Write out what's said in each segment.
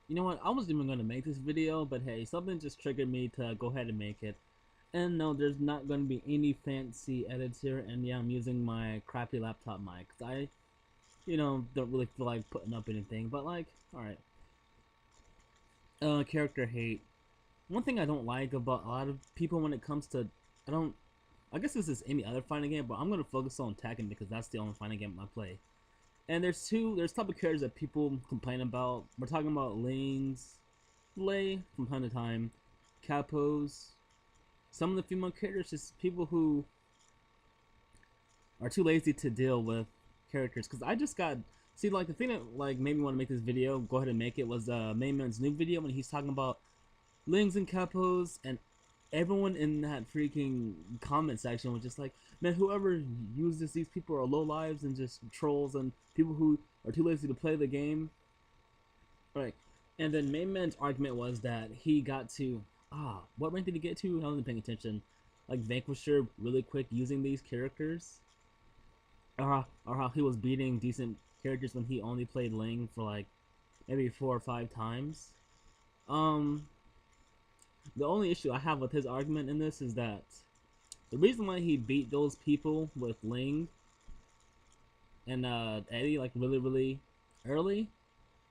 You know what? I wasn't even gonna make this video, but hey, something just triggered me to go ahead and make it. And no, there's not gonna be any fancy edits here. And yeah, I'm using my crappy laptop mic. 'Cause don't really feel like putting up anything. But like, all right. Character hate. One thing I don't like about a lot of people when it comes to, I don't. I guess this is any other fighting game, but I'm gonna focus on Tekken because that's the only fighting game I play. And there's type of characters that people complain about. We're talking about Lings, Lei from time to time, Capos, some of the female characters, just people who are too lazy to deal with characters. Because I just got see like the thing that like made me want to make this video, go ahead and make it, was Main Man's new video when he's talking about Lings and Capos, and everyone in that freaking comment section was just like, man, whoever uses these people are low lives and just trolls and people who are too lazy to play the game. Right. And then Main Man's argument was that he got to what rank did he get to? I wasn't paying attention. Like Vanquisher really quick using these characters. Or how he was beating decent characters when he only played Ling for like maybe 4 or 5 times. Um the only issue I have with his argument in this is that the reason why he beat those people with Ling and Eddie like really early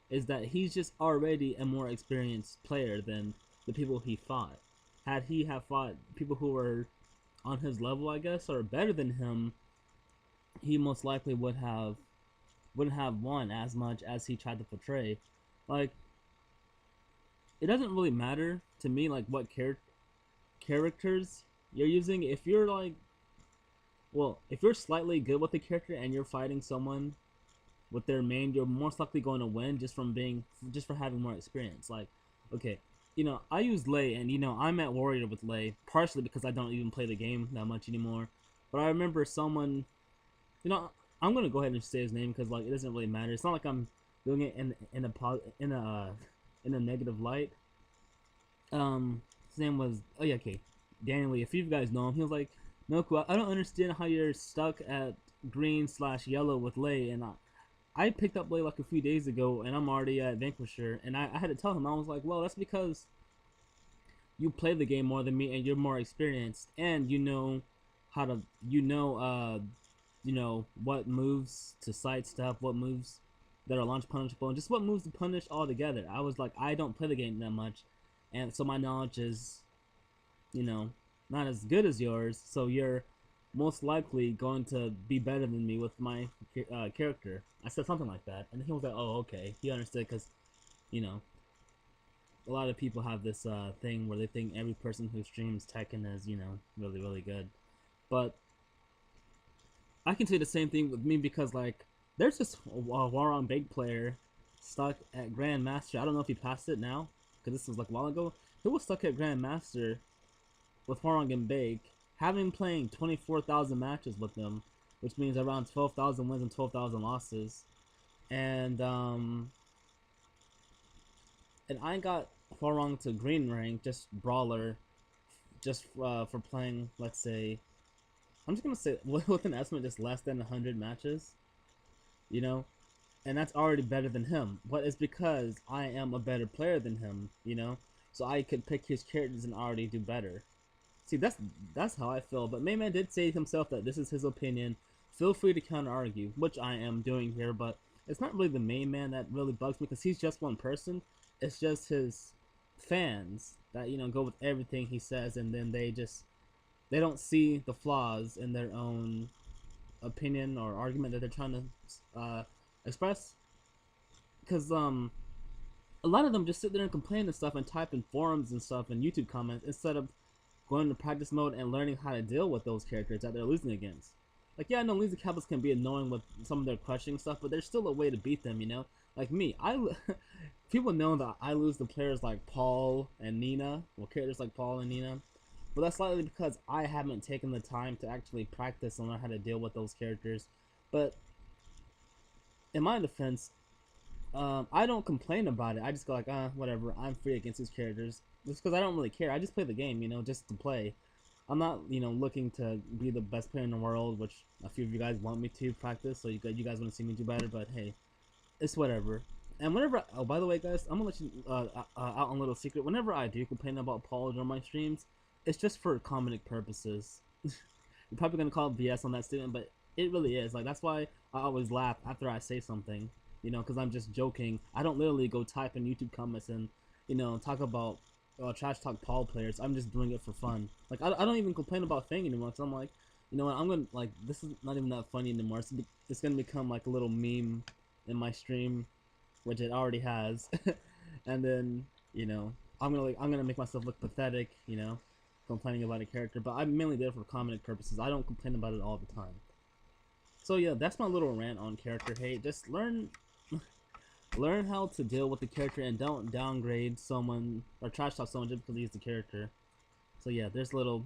is that he's just already a more experienced player than the people he fought. Had he have fought people who were on his level, I guess, or better than him, he most likely wouldn't have won as much as he tried to portray. Like, it doesn't really matter to me like what characters you're using. If you're like, well, if you're slightly good with the character and you're fighting someone with their main, you're most likely going to win just for having more experience. Like, okay, I use Lei, and I'm at Warrior with Lei partially because I don't even play the game that much anymore. But I remember someone, you know, I'm gonna go ahead and say his name because like it doesn't really matter. It's not like I'm doing it in a negative light. His name was, oh yeah, okay, Daniel Lee. If you guys know him, he was like, Noku, I don't understand how you're stuck at green/yellow with Lei, and I picked up Lei like a few days ago, and I'm already at Vanquisher, and I had to tell him, I was like, well, that's because you play the game more than me, and you're more experienced, and how to, what moves to sidestep, what moves that are launch punishable, and just what moves to punish altogether. I was like, I don't play the game that much, and so my knowledge is, you know, not as good as yours, so you're most likely going to be better than me with my character. I said something like that, and he was like, "Oh, okay." He understood because, you know, a lot of people have this thing where they think every person who streams Tekken is, really good. But I can say the same thing with me because, like, there's this Waron Big player stuck at Grandmaster. I don't know if he passed it now because this was like a while ago. He was stuck at Grandmaster with Horong and Bake, having playing 24,000 matches with them, which means around 12,000 wins and 12,000 losses. And I got Horong to green rank, just brawler, just for playing, let's say, I'm just gonna say with an estimate just less than 100 matches, you know, and that's already better than him. But it's because I am a better player than him, so I could pick his characters and already do better. See, that's how I feel. But Mayman did say himself that this is his opinion. Feel free to counter argue, which I am doing here. But it's not really the main man that really bugs me because he's just one person. It's just his fans that go with everything he says, and then they don't see the flaws in their own opinion or argument that they're trying to express. Because a lot of them just sit there and complain and stuff and type in forums and stuff and YouTube comments instead of going into practice mode and learning how to deal with those characters that they're losing against. Like, yeah, I know Lisa Capitals can be annoying with some of their crushing stuff, but there's still a way to beat them. Like me, people know that I lose to players like Paul and Nina, well, characters like Paul and Nina, but that's slightly because I haven't taken the time to actually practice and learn how to deal with those characters. But in my defense, I don't complain about it. I just go like, whatever. I'm free against these characters, just because I don't really care. I just play the game, just to play. I'm not, looking to be the best player in the world, which a few of you guys want me to practice. So you guys want to see me do better, but hey, it's whatever. And whenever, oh, by the way, guys, I'm gonna let you out on a little secret. Whenever I do complain about Paul during my streams, it's just for comedic purposes. You're probably gonna call it BS on that statement, but it really is. Like, that's why I always laugh after I say something, you know, because I'm just joking. I don't literally go type in YouTube comments and, you know, talk about trash talk Paul players. I'm just doing it for fun. Like, I don't even complain about Fang anymore, because I'm like, you know what, I'm gonna, like, this is not even that funny anymore. It's gonna become like a little meme in my stream, which it already has. And then, you know, I'm gonna make myself look pathetic, you know, complaining about a character, but I'm mainly there for comedic purposes. I don't complain about it all the time. So yeah, that's my little rant on character hate. Just learn how to deal with the character and don't downgrade someone or trash talk someone just because he's the character. So yeah, there's a little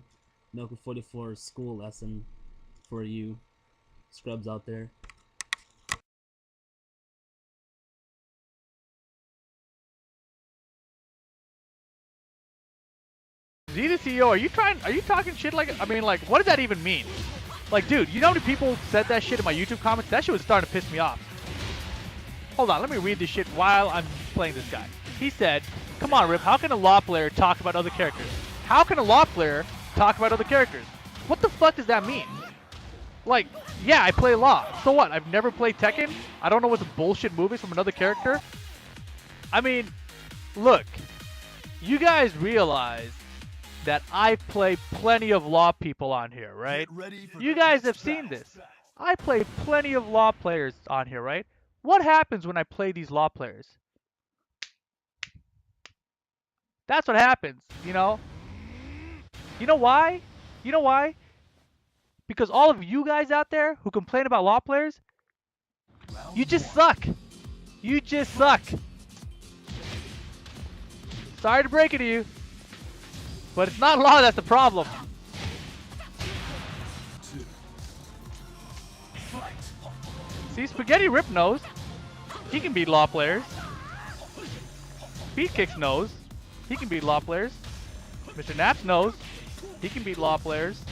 Noku 44 school lesson for you scrubs out there. Z the CEO, are you talking shit like, I mean, like, what does that even mean? Like, dude, you know how many people said that shit in my YouTube comments? That shit was starting to piss me off. Hold on, let me read this shit while I'm playing this guy. He said, come on, Rip, how can a law player talk about other characters? How can a law player talk about other characters? What the fuck does that mean? Like, yeah, I play law. So what? I've never played Tekken? I don't know what the bullshit movies from another character? I mean, look, you guys realize that I play plenty of law people on here, right? You guys have seen this. I play plenty of law players on here, right? What happens when I play these law players? That's what happens, you know? You know why? You know why? Because all of you guys out there who complain about law players, you just suck. You just suck. Sorry to break it to you, but it's not law that's the problem. See, Spaghetti Rip knows. He can beat law players. Beat Kicks knows. He can beat law players. Mr. Naps knows. He can beat law players.